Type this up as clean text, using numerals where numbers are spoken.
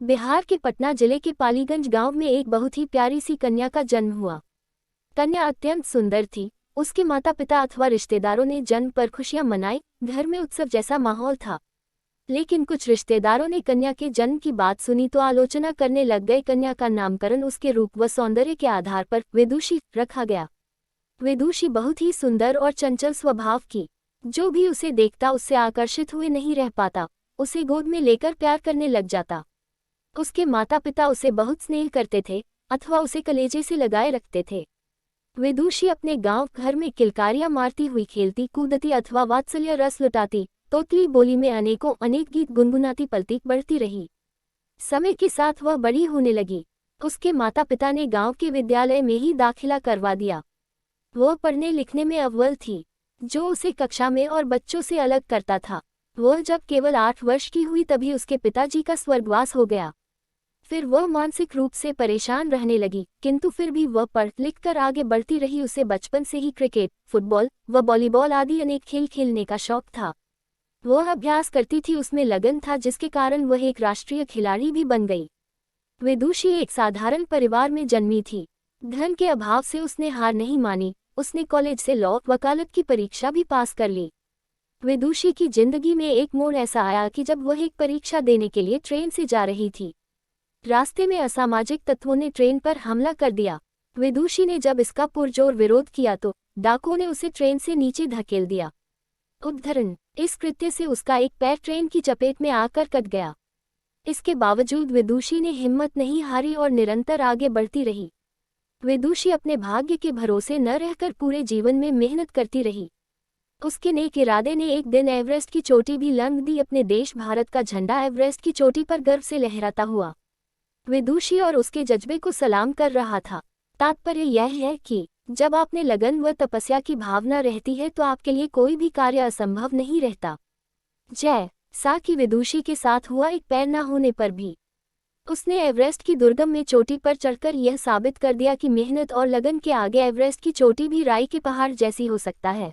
बिहार के पटना जिले के पालीगंज गांव में एक बहुत ही प्यारी सी कन्या का जन्म हुआ। कन्या अत्यंत सुंदर थी। उसके माता पिता अथवा रिश्तेदारों ने जन्म पर खुशियां मनाई। घर में उत्सव जैसा माहौल था। लेकिन कुछ रिश्तेदारों ने कन्या के जन्म की बात सुनी तो आलोचना करने लग गए। कन्या का नामकरण उसके रूप व सौंदर्य के आधार पर वेदुषी रखा गया। वेदुषी बहुत ही सुंदर और चंचल स्वभाव की। जो भी उसे देखता उससे आकर्षित हुए नहीं रह पाता। उसे गोद में लेकर प्यार करने लग जाता। उसके माता पिता उसे बहुत स्नेह करते थे अथवा उसे कलेजे से लगाए रखते थे। वेदुषी अपने गांव घर में किलकारियां मारती हुई खेलती कूदती अथवा वात्सल्य रस लुटाती तोतली बोली में अनेक गीत गुनगुनाती पलती बढ़ती रही। समय के साथ वह बड़ी होने लगी। उसके माता पिता ने गांव के विद्यालय में ही दाखिला करवा दिया। वह पढ़ने लिखने में अव्वल थी, जो उसे कक्षा में और बच्चों से अलग करता था। वह जब केवल 8 वर्ष की हुई तभी उसके पिताजी का स्वर्गवास हो गया। फिर वह मानसिक रूप से परेशान रहने लगी, किंतु फिर भी वह पढ़ लिख कर आगे बढ़ती रही। उसे बचपन से ही क्रिकेट, फुटबॉल व वॉलीबॉल आदि अनेक खेल खेलने का शौक था। वह अभ्यास करती थी, उसमें लगन था, जिसके कारण वह एक राष्ट्रीय खिलाड़ी भी बन गई। वेदुषी एक साधारण परिवार में जन्मी थी। धन के अभाव से उसने हार नहीं मानी। उसने कॉलेज से लॉ वकालत की परीक्षा भी पास कर ली। वेदुषी की जिंदगी में एक मोड़ ऐसा आया कि जब वह एक परीक्षा देने के लिए ट्रेन से जा रही थी। रास्ते में असामाजिक तत्वों ने ट्रेन पर हमला कर दिया। वेदुषी ने जब इसका पुरजोर विरोध किया तो डाकुओं ने उसे ट्रेन से नीचे धकेल दिया। उद्धरण: इस कृत्य से उसका एक पैर ट्रेन की चपेट में आकर कट गया। इसके बावजूद वेदुषी ने हिम्मत नहीं हारी और निरंतर आगे बढ़ती रही। वेदुषी अपने भाग्य के भरोसे न रहकर पूरे जीवन में मेहनत करती रही। उसके नेक इरादे ने एक दिन एवरेस्ट की चोटी भी लांघ दी। अपने देश भारत का झंडा एवरेस्ट की चोटी पर गर्व से लहराता हुआ वेदुषी और उसके जज्बे को सलाम कर रहा था। तात्पर्य यह है कि जब आपने लगन व तपस्या की भावना रहती है तो आपके लिए कोई भी कार्य असंभव नहीं रहता। जय सा की वेदुषी के साथ हुआ। एक पैर न होने पर भी उसने एवरेस्ट की दुर्गम में चोटी पर चढ़कर यह साबित कर दिया कि मेहनत और लगन के आगे एवरेस्ट की चोटी भी राई के पहाड़ जैसी हो सकता है।